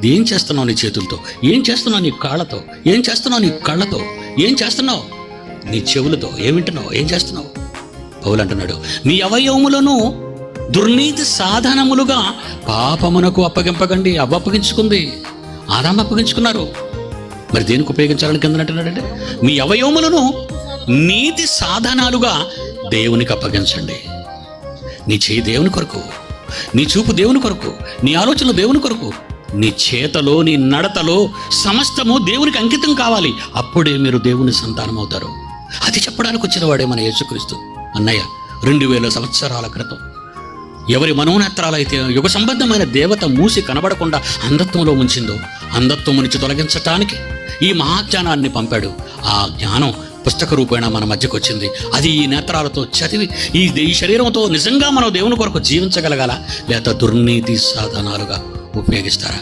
ఏం చేస్తున్నావు నీ చేతులతో, ఏం చేస్తున్నావు నీ కాళ్ళతో, ఏం చేస్తున్నావు నీ కళ్ళతో, ఏం చేస్తున్నావు నీ చెవులతో, ఏం వింటున్నావు, ఏం చేస్తున్నావు? పౌలు అంటున్నాడు, నీ అవయవములను దుర్నీతి సాధనములుగా పాపమునకు అప్పగింపకండి. అప్పగించుకుంది, ఆదాము అప్పగించుకున్నారు. మరి దేనికి ఉపయోగించాలని కింద అంటున్నాడంటే, మీ అవయవములను నీతి సాధనాలుగా దేవునికి అప్పగించండి. నీ చేయి దేవుని కొరకు, నీ చూపు దేవుని కొరకు, నీ ఆలోచనలు దేవుని కొరకు, నీ చేతలో నీ నడతలో సమస్తము దేవునికి అంకితం కావాలి. అప్పుడే మీరు దేవుని సంతానం అవుతారు. అది చెప్పడానికి వచ్చిన వాడే మన యేసుక్రీస్తు. అన్నయ్య 2000 సంవత్సరాల క్రితం ఎవరి మనోనేత్రాలైతే యుగ సంబంధమైన దేవత మూసి కనబడకుండా అంధత్వంలో ఉంచిందో, అంధత్వం నుంచి తొలగించటానికి ఈ మహాజ్ఞానాన్ని పంపాడు. ఆ జ్ఞానం పుస్తక రూపేణ మన మధ్యకు వచ్చింది. అది ఈ నేత్రాలతో చదివి ఈ శరీరంతో నిజంగా మనం దేవుని కొరకు జీవించగలగాల, లేదా దుర్నీతి సాధనాలుగా ఉపయోగిస్తారా?